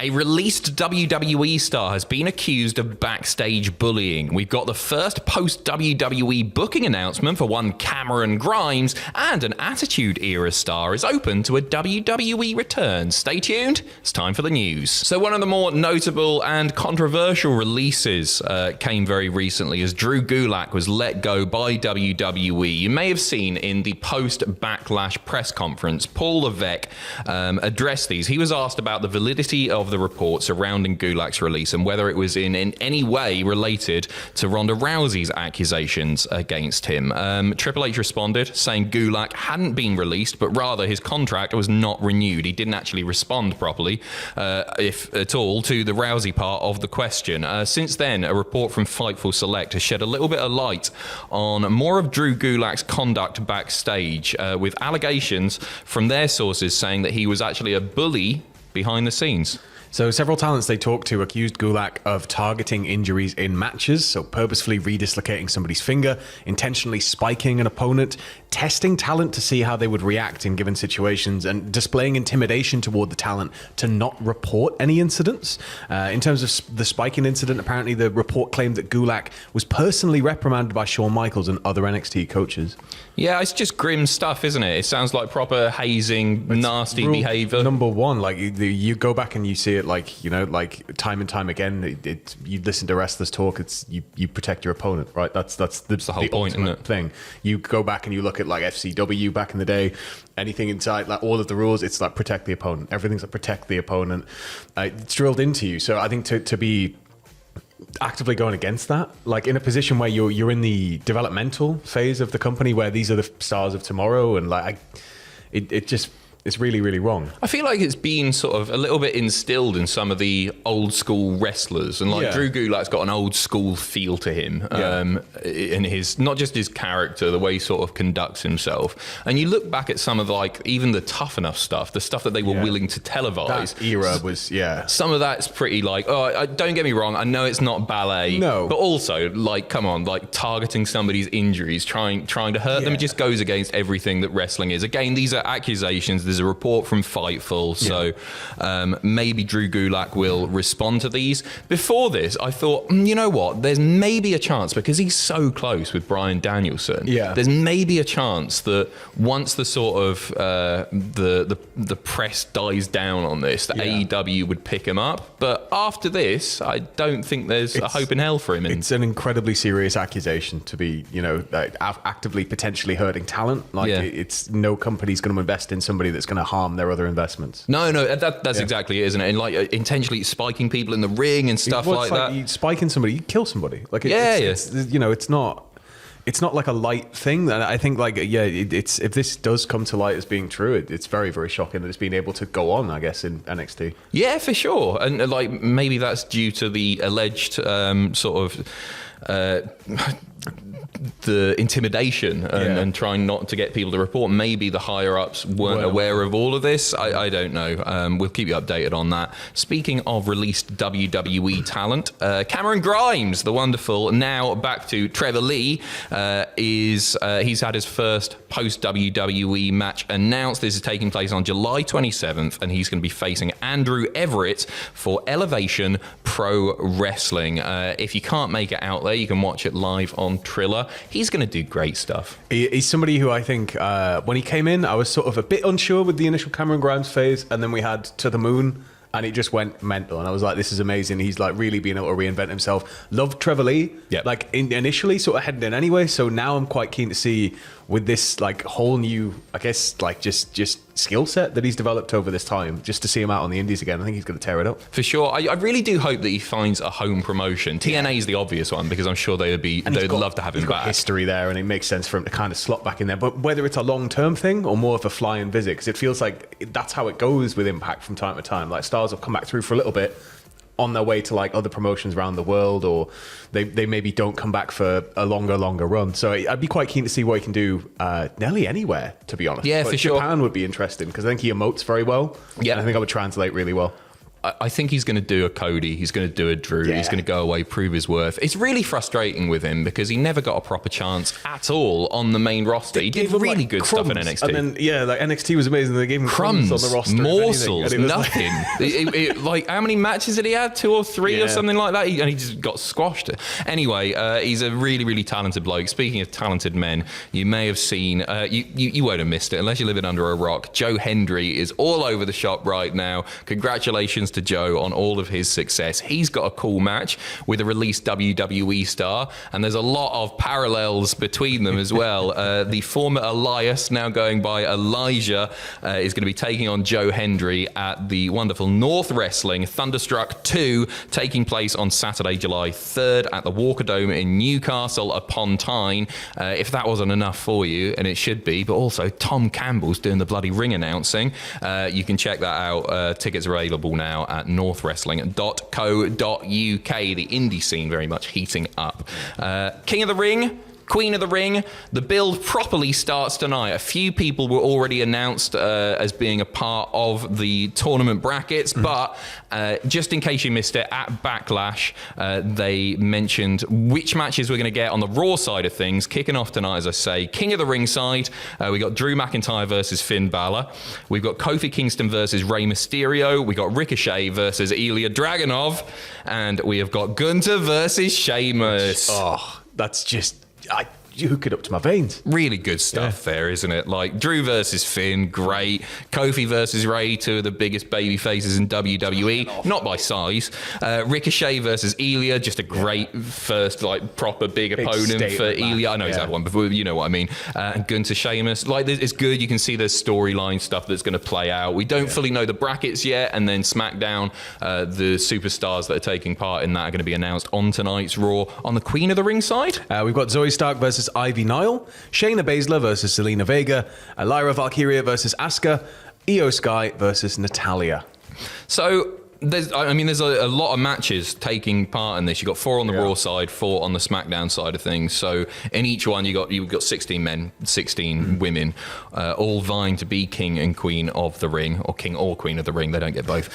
A released WWE star has been accused of backstage bullying. We've got the first post-WWE booking announcement for one Cameron Grimes, and an Attitude Era star is open to a WWE return. Stay tuned, it's time for the news. So one of the more notable and controversial releases came very recently as Drew Gulak was let go by WWE. You may have seen in the post-Backlash press conference, Paul Levesque addressed these. He was asked about the validity of the report surrounding Gulak's release and whether it was in any way related to Ronda Rousey's accusations against him. Triple H responded, saying Gulak hadn't been released, but rather his contract was not renewed. He didn't actually respond properly, if at all, to the Rousey part of the question. Since then, a report from Fightful Select has shed a little bit of light on more of Drew Gulak's conduct backstage, with allegations from their sources saying that he was actually a bully behind the scenes. So several talents they talked to accused Gulak of targeting injuries in matches, so purposefully redislocating somebody's finger, intentionally spiking an opponent, testing talent to see how they would react in given situations, and displaying intimidation toward the talent to not report any incidents. In terms of the spiking incident, apparently the report claimed that Gulak was personally reprimanded by Shawn Michaels and other NXT coaches. Yeah, it's just grim stuff, isn't it? It sounds like proper hazing, nasty behavior. Number one, like you go back and you see it, like, you know, like time and time again. You listen to wrestlers talk. It's you protect your opponent, right? That's the whole point, isn't it? Thing. You go back and you look at like FCW back in the day. Anything inside, like all of the rules, it's like protect the opponent. Everything's like protect the opponent. It's drilled into you. So I think to be actively going against that, like in a position where you're in the developmental phase of the company, where these are the stars of tomorrow, and like it's really, really wrong. I feel like it's been sort of a little bit instilled in some of the old school wrestlers, and like Drew Gulak's got an old school feel to him, in his, not just his character, the way he sort of conducts himself. And you look back at some of like even the Tough Enough stuff, the stuff that they were willing to televise. That era was some of that's pretty like, don't get me wrong, I know it's not ballet, but also like, come on, like targeting somebody's injuries, trying to hurt them, it just goes against everything that wrestling is. Again, these are accusations. There's a report from Fightful, so maybe Drew Gulak will respond to these. Before this, I thought, you know what, there's maybe a chance, because he's so close with Bryan Danielson, there's maybe a chance that once the sort of the press dies down on this, that AEW would pick him up. But after this, I don't think there's a hope in hell for him. It's an incredibly serious accusation to be, you know, actively potentially hurting talent. Like it's no company's going to invest in somebody that's going to harm their other investments. No, that's exactly it, isn't it? And like intentionally spiking people in the ring and stuff like that. You spiking somebody, you kill somebody. Like it's you know, it's not like a light thing. And I think like it's if this does come to light as being true, it's very, very shocking that it's been able to go on, I guess, in NXT. Yeah, for sure. And like maybe that's due to the alleged sort of the intimidation and trying not to get people to report. Maybe the higher ups weren't aware of all of this. I don't know. We'll keep you updated on that. Speaking of released WWE talent, Cameron Grimes, the wonderful, now back to Trevor Lee, he's had his first post WWE match announced. This is taking place on July 27th, and he's going to be facing Andrew Everett for Elevation Pro Wrestling. If you can't make it out there, you can watch it live on Triller. He's going to do great stuff. He's somebody who I think when he came in, I was sort of a bit unsure with the initial Cameron Grimes phase, and then we had To the Moon, and it just went mental, and I was like, this is amazing. He's like really being able to reinvent himself. Loved Trevor Lee, like initially sort of heading in anyway, so now I'm quite keen to see with this like whole new, I guess, like just skill set that he's developed over this time, just to see him out on the indies again. I think he's going to tear it up. For sure. I really do hope that he finds a home promotion. TNA is the obvious one, because I'm sure they'd love to have him back. He's got history there, and it makes sense for him to kind of slot back in there. But whether it's a long-term thing or more of a fly-in visit, because it feels like that's how it goes with Impact from time to time. Like stars have come back through for a little bit on their way to like other promotions around the world, or they maybe don't come back for a longer run. So I'd be quite keen to see what he can do nearly anywhere, to be honest. Yeah, but for sure. Japan would be interesting, because I think he emotes very well. Yeah, and I think I would translate really well. I think he's going to do a Cody. He's going to do a Drew. Yeah. He's going to go away, prove his worth. It's really frustrating with him because he never got a proper chance at all on the main roster. He did really good stuff in NXT. And then, like NXT was amazing. They gave him crumbs on the roster, morsels, and nothing. Like how many matches did he have? 2 or 3 or something like that? And he just got squashed. Anyway, he's a really, really talented bloke. Speaking of talented men, you may have seen, you won't have missed it unless you're living under a rock. Joe Hendry is all over the shop right now. Congratulations to Joe on all of his success. He's got a cool match with a released WWE star, and there's a lot of parallels between them as well. The former Elias, now going by Elijah, is going to be taking on Joe Hendry at the wonderful North Wrestling Thunderstruck 2, taking place on Saturday, July 3rd at the Walker Dome in Newcastle upon Tyne. If that wasn't enough for you, and it should be, but also Tom Campbell's doing the bloody ring announcing. You can check that out. Tickets are available now at northwrestling.co.uk. The indie scene very much heating up. King of the Ring, Queen of the Ring, the build properly starts tonight. A few people were already announced as being a part of the tournament brackets, but just in case you missed it, at Backlash, they mentioned which matches we're going to get on the Raw side of things. Kicking off tonight, as I say, King of the Ring side, we got Drew McIntyre versus Finn Balor. We've got Kofi Kingston versus Rey Mysterio. We got Ricochet versus Ilya Dragunov. And we have got Gunther versus Sheamus. Oh, that's just... you hook it up to my veins. Really good stuff there, isn't it? Like Drew versus Finn, great. Kofi versus Ray, 2 of the biggest baby faces in WWE, not by size. Ricochet versus Ilya, just a great first, like proper big opponent for Ilya. I know he's had one before, you know what I mean. And Gunther, Sheamus, like it's good. You can see there's storyline stuff that's going to play out. We don't fully know the brackets yet, and then SmackDown, the superstars that are taking part in that are going to be announced on tonight's Raw. On the Queen of the Ring side, we've got Zoe Stark versus Ivy Nile, Shayna Baszler versus Selena Vega, Lyra Valkyria versus Asuka, Io Sky versus Natalia. So there's a lot of matches taking part in this. You've got 4 on the Raw side, 4 on the SmackDown side of things. So in each one, you've got 16 men, 16 women, all vying to be King and Queen of the Ring, or King or Queen of the Ring. They don't get both.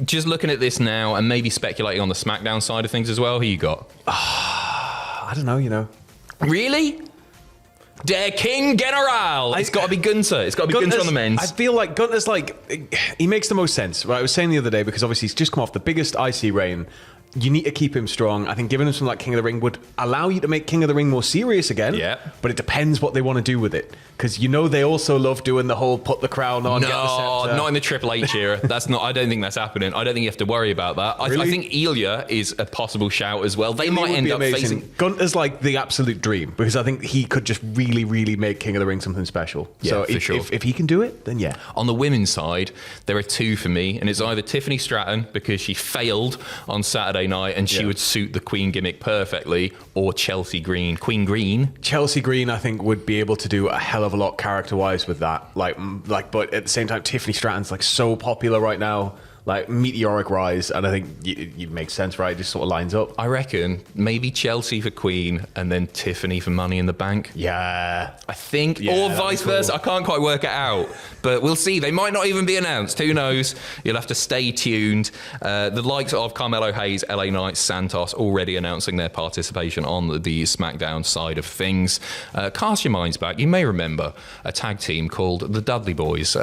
Just looking at this now and maybe speculating on the SmackDown side of things as well. Who you got? I don't know, Really? Der King General. It's got to be Gunther. It's got to be Gunther on the men's. I feel like Gunther's he makes the most sense, right? I was saying the other day, because obviously he's just come off the biggest IC reign. You need to keep him strong. I think giving him something like King of the Ring would allow you to make King of the Ring more serious again. Yeah. But it depends what they want to do with it. Because they also love doing the whole put the crown on. No, not in the Triple H era. I don't think that's happening. I don't think you have to worry about that. Really? I think Ilya is a possible shout as well. They might end up facing... Gunther's like the absolute dream, because I think he could just really, really make King of the Ring something special. Yeah, so for sure. If he can do it, then yeah. On the women's side, there are 2 for me, and it's either Tiffany Stratton, because she failed on Saturday night and she would suit the Queen gimmick perfectly, or Chelsea Green. Queen Green. Chelsea Green, I think, would be able to do a hell of a lot character-wise with that. But at the same time, Tiffany Stratton's so popular right now. Meteoric rise, and I think it makes sense, right? It just sort of lines up. I reckon maybe Chelsea for Queen and then Tiffany for Money in the Bank. Yeah. I think, or vice versa. I can't quite work it out, but we'll see. They might not even be announced. Who knows? You'll have to stay tuned. The likes of Carmelo Hayes, LA Knight, Santos already announcing their participation on the SmackDown side of things. Cast your minds back. You may remember a tag team called the Dudley Boyz.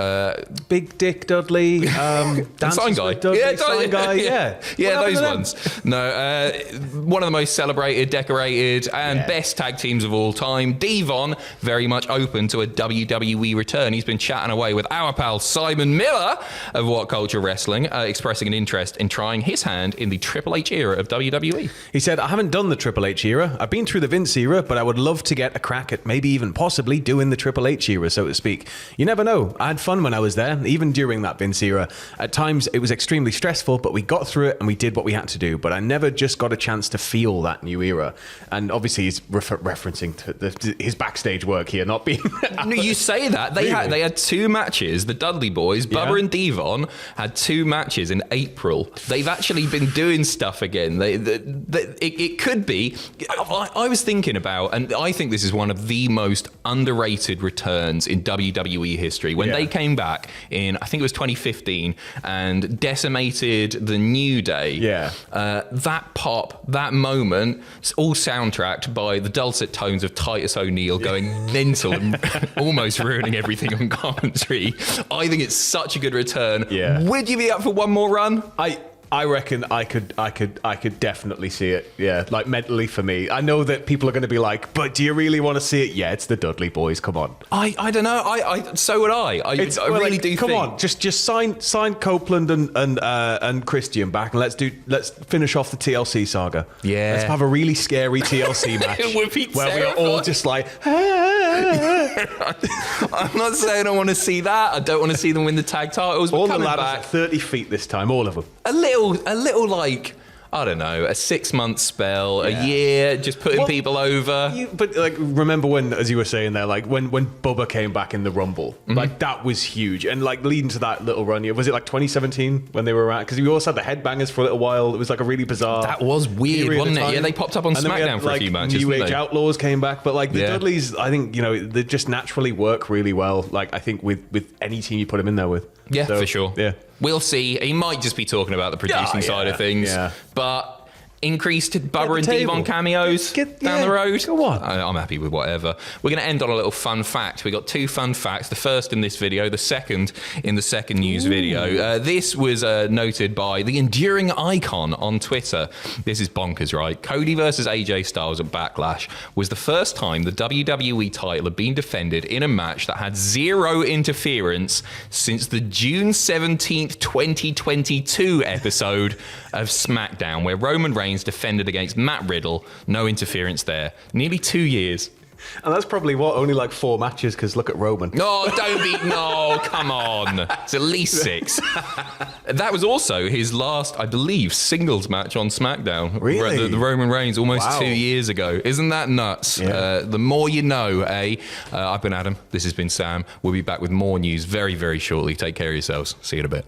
Big Dick Dudley, Sign guy. Sign guy, yeah. Those ones. No, one of the most celebrated, decorated, and best tag teams of all time. Devon, very much open to a WWE return. He's been chatting away with our pal Simon Miller of What Culture Wrestling, expressing an interest in trying his hand in the Triple H era of WWE. He said, I haven't done the Triple H era. I've been through the Vince era, but I would love to get a crack at maybe even possibly doing the Triple H era, so to speak. You never know. I had fun when I was there, even during that Vince era. At times, it was extremely stressful, but we got through it and we did what we had to do. But I never just got a chance to feel that new era. And obviously, he's referencing to his backstage work here, not being... You say that. They had 2 matches. The Dudley Boyz, Bubba and Devon, had 2 matches in April. They've actually been doing stuff again. It could be... I was thinking about, and I think this is one of the most underrated returns in WWE history. When they came back in, I think it was 2015, and decimated the New Day. Yeah. That pop, that moment, it's all soundtracked by the dulcet tones of Titus O'Neil going mental and almost ruining everything on commentary. I think it's such a good return. Yeah. Would you be up for one more run? I reckon I could definitely see it. Yeah, like mentally for me. I know that people are going to be like, but do you really want to see it? Yeah, it's the Dudley Boyz. Come on. I don't know. So would I. I really do. Come on, just sign Copeland and Christian back, and let's finish off the TLC saga. Yeah, let's have a really scary TLC match. It would be where we are all just like. I'm not saying I want to see that. I don't want to see them win the tag titles. All the ladders at 30 feet this time, all of them. A little like, I don't know, a 6-month spell, a year, just putting people over. But like, remember when, as you were saying there, like when Bubba came back in the Rumble, like that was huge. And like leading to that little run, was it like 2017 when they were around? Because we also had the Headbangers for a little while. It was like a really bizarre. That was weird, wasn't it? Yeah, they popped up on SmackDown for a few matches. New Age Outlaws came back, but like the Dudleys, I think they just naturally work really well. Like I think with any team you put them in there with. Yeah, for sure. Yeah. We'll see. He might just be talking about the producing side of things. Yeah. But increased Bubba and Devon cameos down the road. Go on. I'm happy with whatever. We're going to end on a little fun fact. We got 2 fun facts. The first in this video, the second in the second news video. This was noted by the Enduring Icon on Twitter. This is bonkers, right? Cody versus AJ Styles at Backlash was the first time the WWE title had been defended in a match that had 0 interference since the June 17th, 2022 episode of SmackDown, where Roman Reigns defended against Matt Riddle. No interference there. Nearly 2 years. And that's probably only like 4 matches, because look at Roman. No, come on. It's at least 6. That was also his last, I believe, singles match on SmackDown. Really? The Roman Reigns almost 2 years ago. Isn't that nuts? Yeah. The more you know, eh? I've been Adam. This has been Sam. We'll be back with more news very, very shortly. Take care of yourselves. See you in a bit.